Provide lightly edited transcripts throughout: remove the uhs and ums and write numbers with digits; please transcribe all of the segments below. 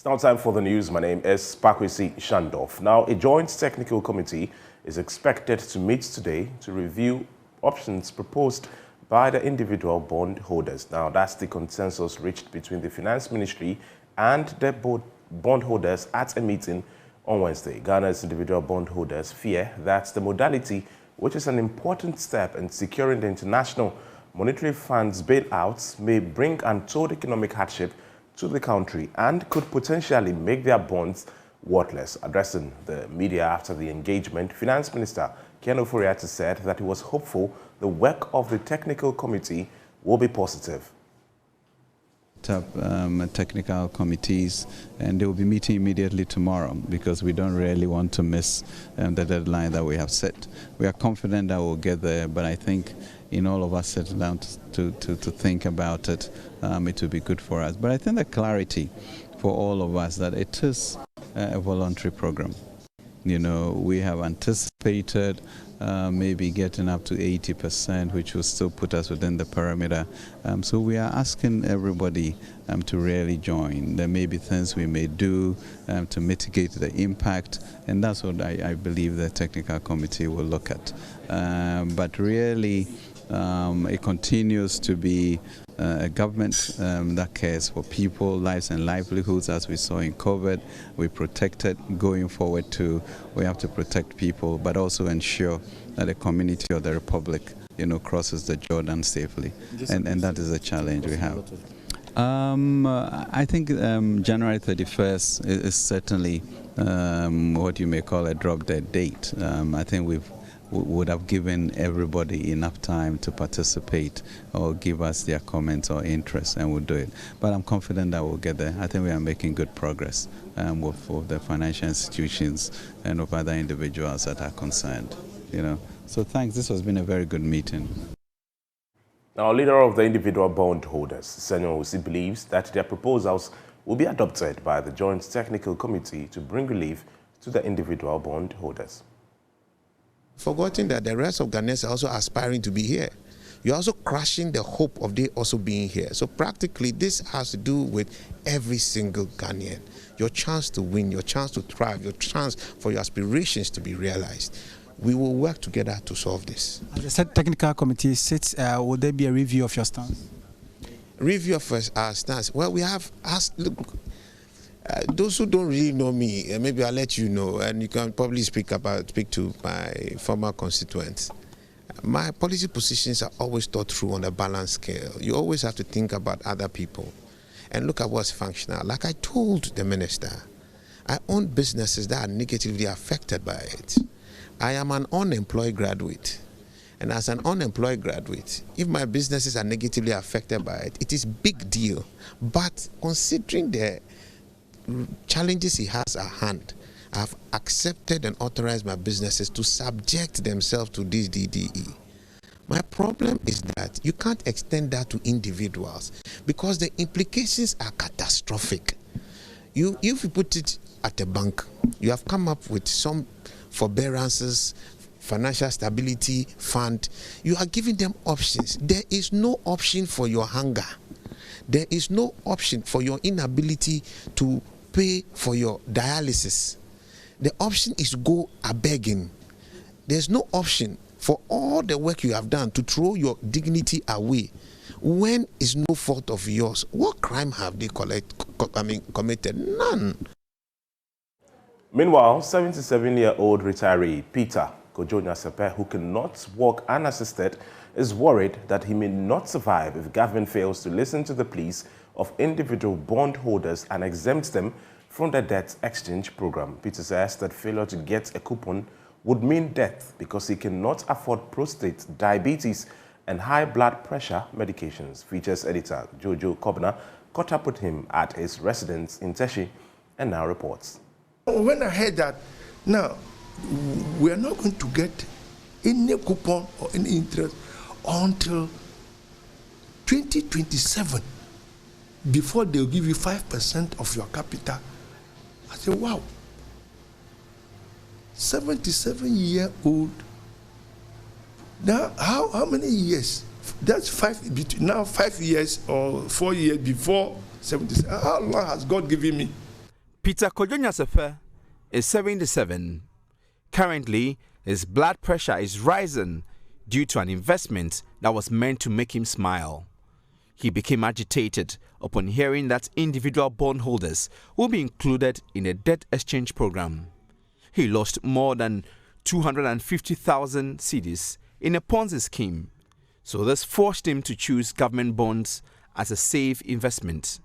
It's now time for the news. My name is Kwasi Schandorf. Now, a joint technical committee is expected to meet today to review options proposed by the individual bond holders. Now, that's the consensus reached between the Finance Ministry and the bond holders at a meeting on Wednesday. Ghana's individual bond holders fear that the modality, which is an important step in securing the international monetary fund's bailouts, may bring untold economic hardship to the country and could potentially make their bonds worthless. Addressing the media after the engagement, Finance Minister Ken Ofori-Atta said that he was hopeful the work of the technical committee will be positive. Technical committees, and they will be meeting immediately tomorrow because we don't really want to miss the deadline that we have set. We are confident that we'll get there, but I think in all of us settle down to think about it, it will be good for us. But I think the clarity for all of us that it is a voluntary program. You know, we have anticipated maybe getting up to 80%, which will still put us within the parameter. So we are asking everybody to really join. There may be things we may do to mitigate the impact, and that's what I believe the technical committee will look at. But really, it continues to be a government that cares for people, lives and livelihoods, as we saw in COVID. We protected. Going forward too, we have to protect people, but also ensure that the community of the Republic, crosses the Jordan safely. And that is a challenge we have. I think January 31st is certainly what you may call a drop-dead date. I think we would have given everybody enough time to participate or give us their comments or interest, and we'll do it. But I'm confident that we'll get there. I think we are making good progress with the financial institutions and with other individuals that are concerned. So thanks. This has been a very good meeting. Now, leader of the individual bond holders, Senor Kwasi, believes that their proposals will be adopted by the Joint Technical Committee to bring relief to the individual bond holders. Forgetting that the rest of Ghanaians are also aspiring to be here. You're also crushing the hope of they also being here. So practically, this has to do with every single Ghanaian. Your chance to win, your chance to thrive, your chance for your aspirations to be realized. We will work together to solve this. As the technical committee sits, will there be a review of your stance? Review of our stance? Well, we have asked, look, those who don't really know me, maybe I'll let you know, and you can probably speak to my former constituents. My policy positions are always thought through on a balanced scale. You always have to think about other people and look at what's functional. Like I told the minister, I own businesses that are negatively affected by it. I am an unemployed graduate. And as an unemployed graduate, if my businesses are negatively affected by it, it is a big deal. But considering the challenges he has at hand, I've accepted and authorized my businesses to subject themselves to this DDE. My problem is that you can't extend that to individuals because the implications are catastrophic. If you put it at a bank, you have come up with some forbearances, financial stability fund. You are giving them options. There is no option for your hunger. There is no option for your inability to pay for your dialysis. The option is go a-begging. There's no option for all the work you have done to throw your dignity away when it's no fault of yours. What crime have they committed? None. Meanwhile, 77-year-old retiree Peter Kojo-Nyasepe, who cannot walk unassisted, is worried that he may not survive if government fails to listen to the pleas of individual bondholders and exempts them from the debt exchange program. Peter says that failure to get a coupon would mean death because he cannot afford prostate, diabetes, and high blood pressure medications. Features editor Jojo Kobna caught up with him at his residence in Teshi and now reports. When I heard that, now, we are not going to get any coupon or any interest until 2027, before they'll give you 5% of your capital. I said, wow, 77-year-old. Now, how many years? That's 5 years or 4 years before 77. How long has God given me? Peter Kojo is 77. Currently, his blood pressure is rising due to an investment that was meant to make him smile. He became agitated upon hearing that individual bondholders will be included in a debt exchange program. He lost more than 250,000 cedis in a Ponzi scheme, so this forced him to choose government bonds as a safe investment.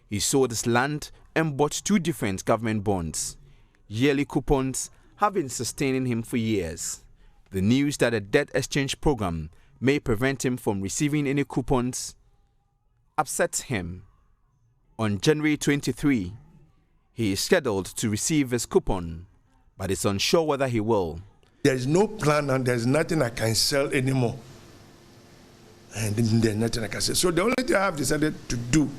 He sold his land and bought 2 different government bonds. Yearly coupons have been sustaining him for years. The news that a debt exchange program may prevent him from receiving any coupons upsets him. On January 23, he is scheduled to receive his coupon, but is unsure whether he will. There is no plan and there's nothing I can sell anymore. And there's nothing I can sell. So the only thing I have decided to do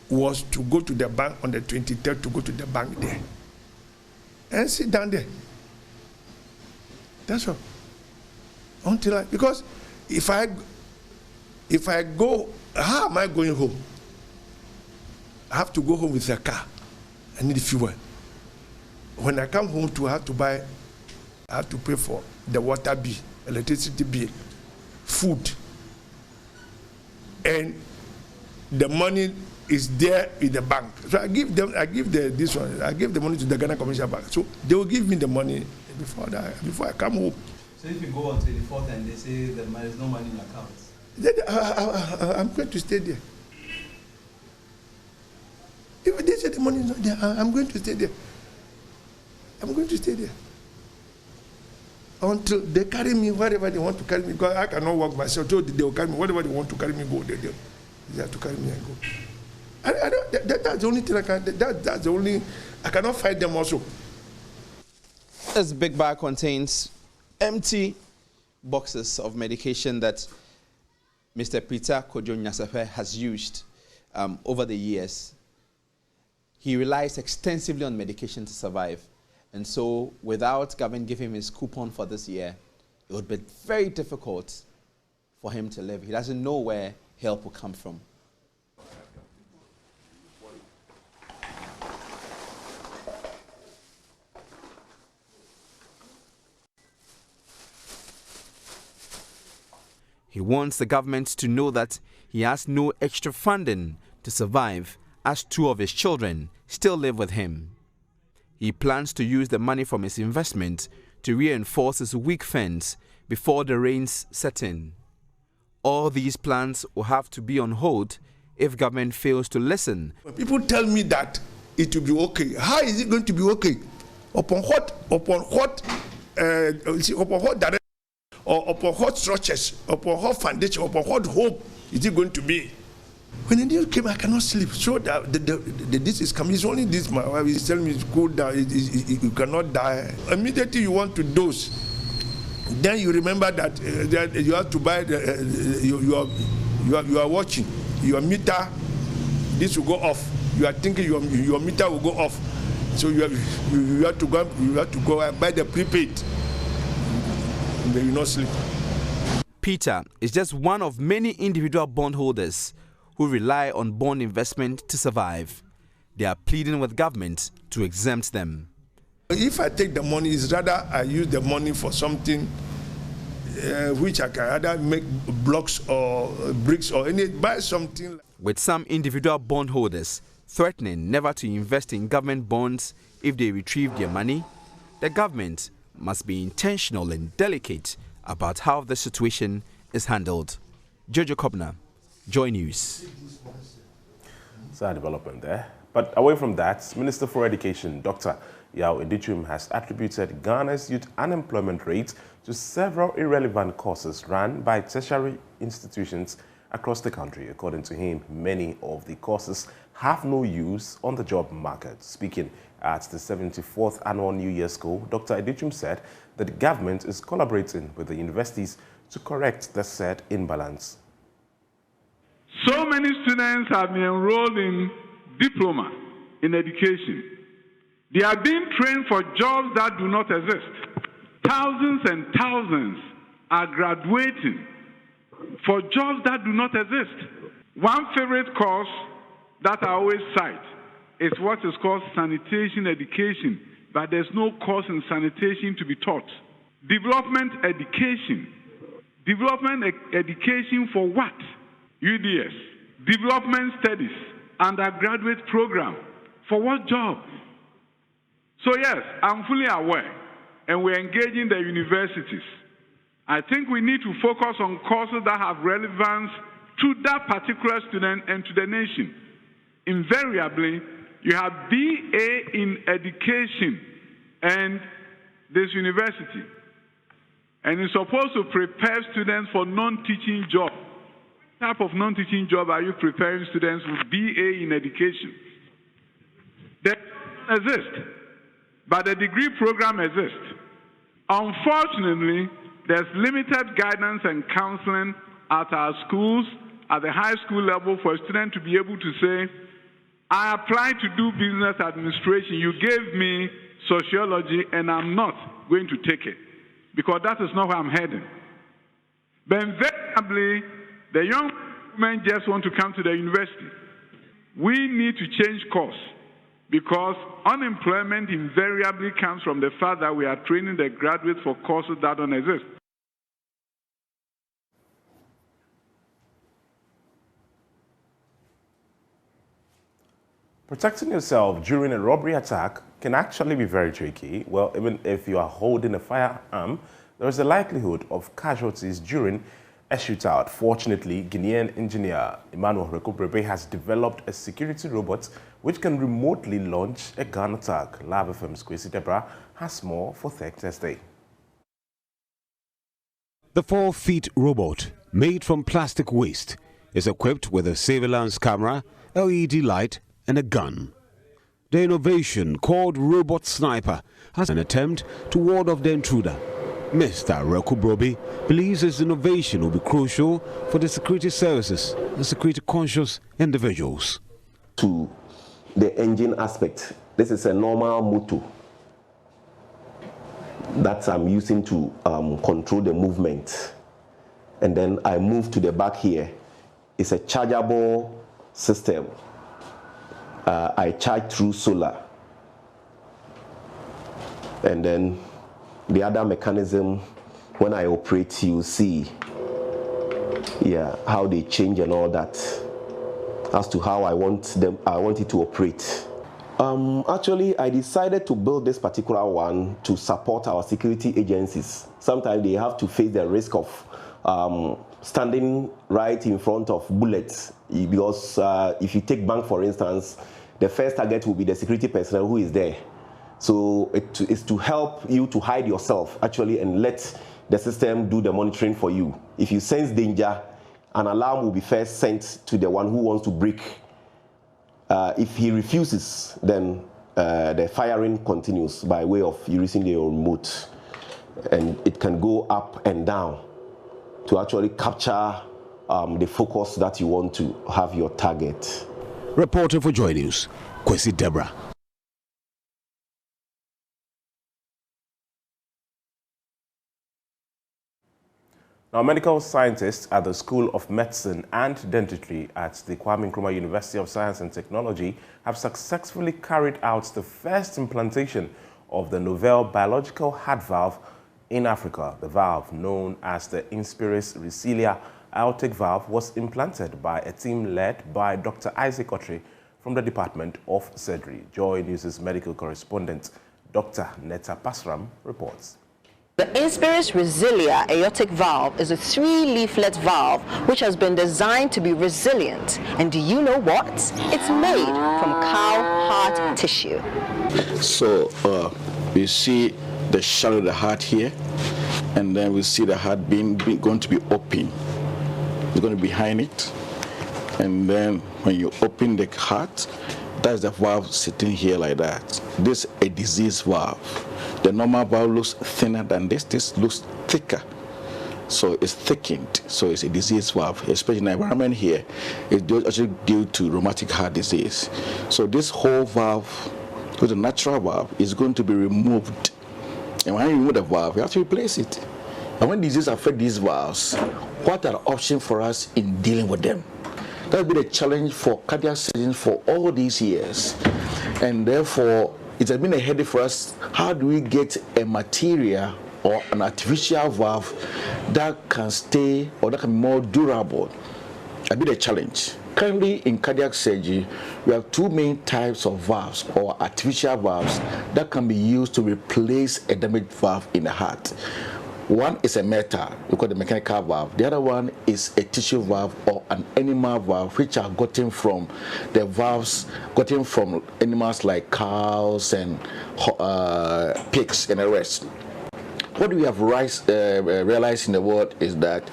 was to go to the bank on the 23rd, to go to the bank there and sit down there. That's all. Because if I go, how am I going home? I have to go home with a car. I need fuel. When I come home I have to pay for the water bill, electricity bill, food, and the money is there in the bank. So I give the money to the Ghana Commercial Bank. So they will give me the money before I come home. So if you go on 24th and they say there is no money in your accounts? I'm going to stay there. If they say the money is not there, I'm going to stay there. I'm going to stay there. Until they carry me wherever they want to carry me, because I cannot walk myself. So they will carry me, whatever they want to carry me, go. They have to carry me and go. That's the only thing I can, that's the only, I cannot fight them also. This big bag contains empty boxes of medication that Mr. Peter Kojo Nyasafe has used over the years. He relies extensively on medication to survive. And so without government giving him his coupon for this year, it would be very difficult for him to live. He doesn't know where help will come from. He wants the government to know that he has no extra funding to survive, as 2 of his children still live with him. He plans to use the money from his investment to reinforce his weak fence before the rains set in. All these plans will have to be on hold if government fails to listen. People tell me that it will be okay. How is it going to be okay? Upon what direction, or upon what structures, upon what foundation, upon what hope is it going to be? When the news came, I cannot sleep. So that this is coming. It's only this. My wife is telling me it's cool down. You cannot die. Immediately you want to dose. Then you remember that you have to buy you are watching your meter. This will go off. You are thinking your meter will go off. So you have to go and buy the prepaid. They will not sleep. Peter is just one of many individual bondholders who rely on bond investment to survive. They are pleading with government to exempt them. If I take the money, it's rather I use the money for something which I can either make blocks or bricks or buy something. With some individual bondholders threatening never to invest in government bonds if they retrieve their money, the government must be intentional and delicate about how the situation is handled. Jojo Kobna, Joy News. Sad development there. But away from that, Minister for Education, Dr. Yao Edichum, has attributed Ghana's youth unemployment rate to several irrelevant causes run by tertiary institutions across the country. According to him, many of the courses have no use on the job market. Speaking at the 74th Annual New Year School, Dr. Edichum said that the government is collaborating with the universities to correct the said imbalance. So many students have been enrolled in diploma in education. They are being trained for jobs that do not exist. Thousands and thousands are graduating for jobs that do not exist. One favorite course that I always cite is what is called sanitation education, but there's no course in sanitation to be taught. Development education. Development education for what? UDS. Development studies, undergraduate program. For what job? So yes, I'm fully aware, and we're engaging the universities. I think we need to focus on courses that have relevance to that particular student and to the nation. Invariably, you have BA in education and this university, and it's supposed to prepare students for non-teaching jobs. What type of non-teaching job are you preparing students with BA in education? They don't exist, but the degree program exists. Unfortunately, there's limited guidance and counseling at our schools, at the high school level, for a student to be able to say, I applied to do business administration, you gave me sociology, and I'm not going to take it, because that is not where I'm heading. But invariably, the young men just want to come to the university. We need to change course, because unemployment invariably comes from the fact that we are training the graduates for courses that don't exist. Protecting yourself during a robbery attack can actually be very tricky. Well, even if you are holding a firearm, there is a likelihood of casualties during a shootout. Fortunately, Guinean engineer Emmanuel Rekobrebe has developed a security robot which can remotely launch a gun attack. Live FM's Kwasi Debra has more for Tech Thursday. The 4-feet robot, made from plastic waste, is equipped with a surveillance camera, LED light, and a gun. The innovation, called Robot Sniper, has an attempt to ward off the intruder. Mr. Rekobrebe believes his innovation will be crucial for the security services and security-conscious individuals. To the engine aspect, this is a normal motor that I'm using to control the movement. And then I move to the back here. It's a chargeable system. I charge through solar. And then the other mechanism, when I operate, you see how they change and all that as to how I want it to operate. Actually, I decided to build this particular one to support our security agencies. Sometimes they have to face the risk of standing right in front of bullets, because if you take bank, for instance, the first target will be the security personnel who is there. So it is to help you to hide yourself, actually, and let the system do the monitoring for you. If you sense danger, an alarm will be first sent to the one who wants to break. If he refuses, then the firing continues by way of using the remote. And it can go up and down to actually capture the focus that you want to have your target. Reporter for Joy News, Kwasi Debra. Now, medical scientists at the School of Medicine and Dentistry at the Kwame Nkrumah University of Science and Technology have successfully carried out the first implantation of the novel biological heart valve in Africa. The valve, known as the Inspiris Resilia aortic valve, was implanted by a team led by Dr. Isaac Otri from the Department of Surgery. Joy News' medical correspondent, Dr. Netta Pasram, reports. The Inspiris Resilia aortic valve is a 3-leaflet valve which has been designed to be resilient. And do you know what? It's made from cow heart tissue. So we see the shadow of the heart here, and then we see the heart going to be open. It's going to be behind it, and then when you open the heart, that's the valve sitting here like that. This is a disease valve. The normal valve looks thinner than this. This looks thicker. So it's thickened. So it's a disease valve, especially in the environment here. It's actually due to rheumatic heart disease. So this whole valve, with a natural valve, is going to be removed. And when you remove the valve, you have to replace it. And when disease affects these valves, what are the options for us in dealing with them? That's been a challenge for cardiac surgeons for all these years. And therefore, it has been a headache for us. How do we get a material or an artificial valve that can stay or that can be more durable? A bit of a challenge. Currently in cardiac surgery, we have two main types of valves or artificial valves that can be used to replace a damaged valve in the heart. One is a metal, we call the mechanical valve. The other one is a tissue valve or an animal valve, which are gotten from the valves gotten from animals like cows and pigs and the rest. What we have realized in the world is that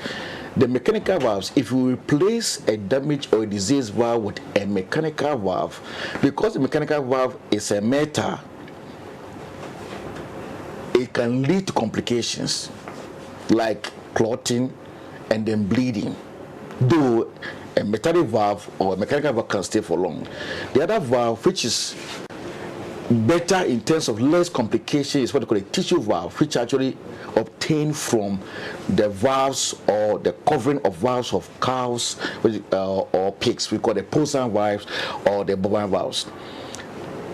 the mechanical valves, if you replace a damaged or a diseased valve with a mechanical valve, because the mechanical valve is a metal, it can lead to complications like clotting and then bleeding, though a metallic valve or a mechanical valve can stay for long. The other valve, which is better in terms of less complications, is what they call a tissue valve, which actually obtained from the valves or the covering of valves of cows or pigs. We call the Poisson valves or the bovine valves.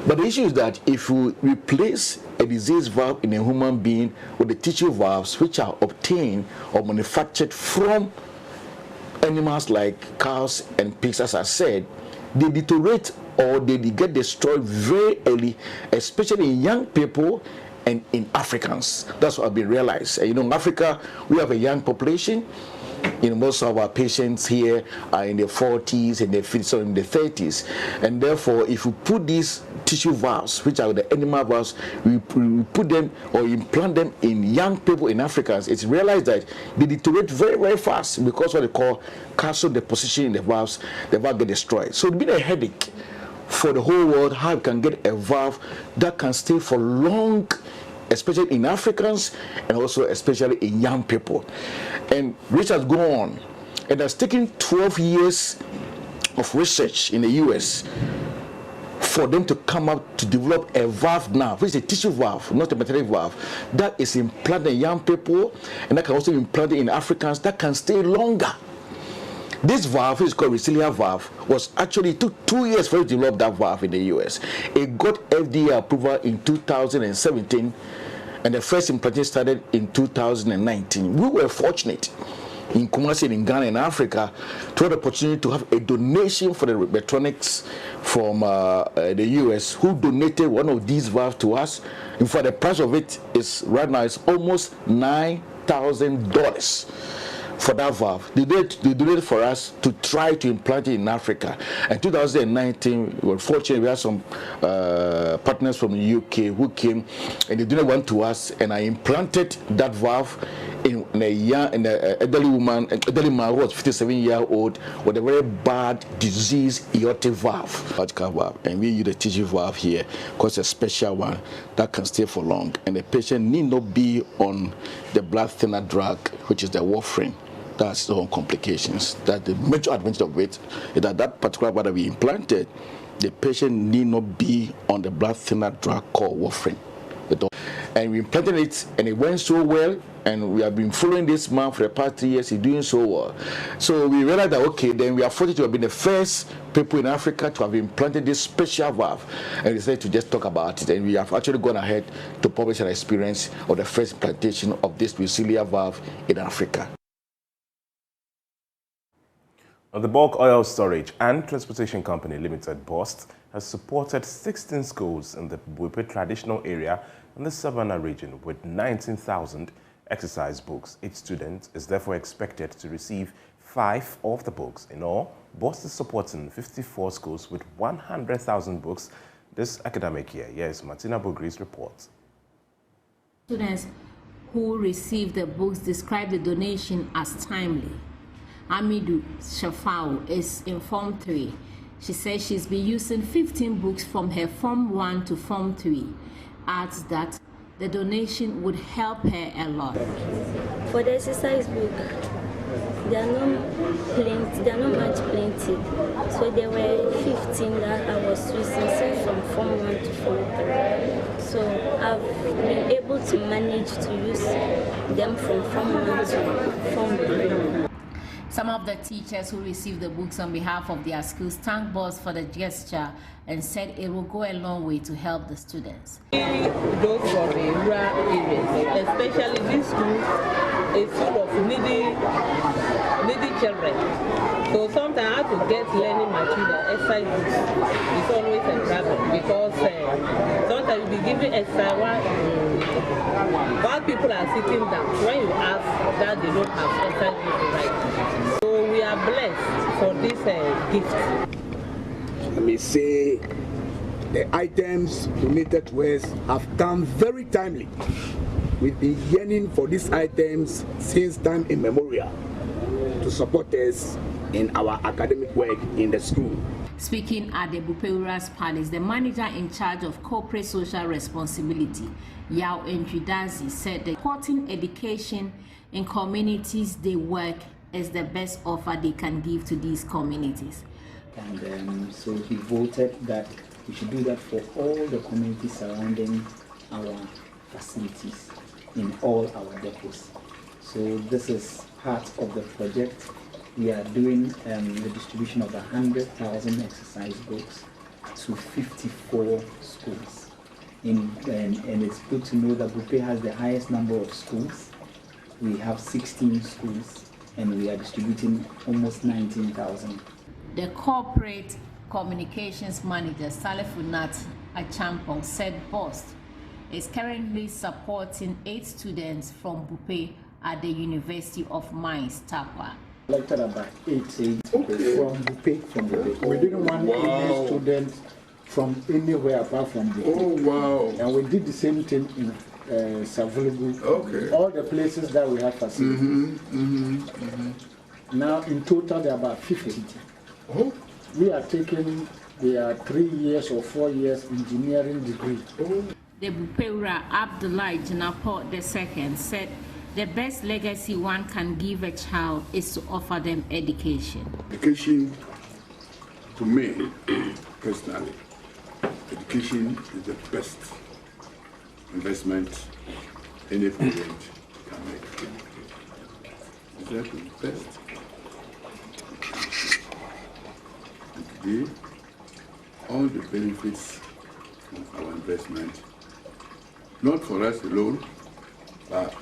But the issue is that if you replace a diseased valve in a human being with the tissue valves, which are obtained or manufactured from animals like cows and pigs, as I said, they deteriorate or they get destroyed very early, especially in young people and in Africans. That's what I've been realized. You know, in Africa, we have a young population. You know, most of our patients here are in their 40s and their 50s or in their 30s. And therefore, if you put these tissue valves, which are the animal valves, we put them or implant them in young people in Africans, it's realized that they deteriorate very, very fast because what they call calcium deposition in the valve get destroyed. So it's been a headache for the whole world how you can get a valve that can stay for long, especially in Africans and also especially in young people. And research has gone on. It has taken 12 years of research in the US for them to come up to develop a valve now, which is a tissue valve, not a metallic valve, that is implanted in young people and that can also be implanted in Africans that can stay longer. This valve, which is called resilient valve, was actually, it took 2 years for it to develop that valve in the US. It got FDA approval in 2017, and the first implantation started in 2019. We were fortunate in Kwasi, in Ghana, in Africa, to have the opportunity to have a donation for the electronics from the US, who donated one of these valves to us. In fact, the price of it is right now is almost $9,000. For that valve. They donated for us to try to implant it in Africa. In 2019, we were fortunate, we had some partners from the UK who came and they donated one to us, and I implanted that valve in an elderly man who was 57-year-old with a very bad disease, aortic valve. And we use the tissue valve here because it's a special one that can stay for long. And the patient need not be on the blood thinner drug, which is the warfarin. That's its own complications. That the major advantage of it is that that particular one that we implanted, the patient need not be on the blood thinner drug called warfarin. And we implanted it, and it went so well, and we have been following this man for the past 3 years. He's doing so well. So we realized that, okay, then we are fortunate to have been the first people in Africa to have implanted this special valve. And we decided to just talk about it, and we have actually gone ahead to publish an experience of the first implantation of this resilient valve in Africa. The Bulk Oil Storage and Transportation Company Limited, BOST, has supported 16 schools in the Buipe traditional area in the Savannah region with 19,000 exercise books. Each student is therefore expected to receive 5 of the books. In all, BOST is supporting 54 schools with 100,000 books this academic year. Yes, Martina Bugri's report. Students who received the books describe the donation as timely. Amidu Shafau is in Form 3. She says she's been using 15 books from her Form 1 to Form 3. Adds that the donation would help her a lot. For the exercise book, they are not much plenty. So there were 15 that I was using from Form 1 to Form 3. So I've been able to manage to use them from Form 1 to Form 3. Some of the teachers who received the books on behalf of their schools thanked BOSS for the gesture and said it will go a long way to help the students. Those for the rural areas, especially this school is full of needy children. So sometimes I have to get learning material, exercise books. It's always a problem because sometimes you be giving exercise while people are sitting down. When you ask that they don't have exercise books to write. So we are blessed for this gift. Let me say the items donated to us have come very timely. We've been yearning for these items since time immemorial to support us in our academic work in the school. Speaking at the Bupeura's Palace, the manager in charge of corporate social responsibility, Yao Entwidazi, said that supporting education in communities they work is the best offer they can give to these communities. And so he voted that we should do that for all the communities surrounding our facilities in all our depots. So this is part of the project. We are doing the distribution of 100,000 exercise books to 54 schools. And it's good to know that Bupe has the highest number of schools. We have 16 schools and we are distributing almost 19,000. The corporate communications manager, Salifunat Achampong, said BOSS is currently supporting 8 students from Bupe at the University of Mines, Takwa. Collected about 8 from Bupe. We didn't want any student from anywhere apart from Bupe. Oh, wow. And we did the same thing in Savulugu. Okay. All the places that we have facilities. Now, in total, there are about 50. Oh. We are taking their 3 years or 4 years engineering degree. Oh. The Bupeura Abdullah Janapo II said the best legacy one can give a child is to offer them education. Education, to me, personally, education is the best investment any parent can make. Is that the best? And today, all the benefits of our investment, not for us alone, but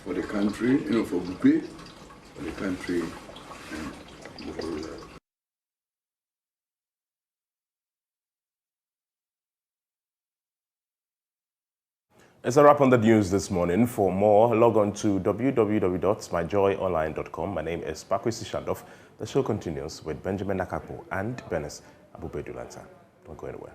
for the country, for Bupe, for the country, and the whole world. It's a wrap on the news this morning. For more, log on to www.myjoyonline.com. My name is Kwasi Schandorf. The show continues with Benjamin Nakapo and Benes Abubedulanta. Don't go anywhere.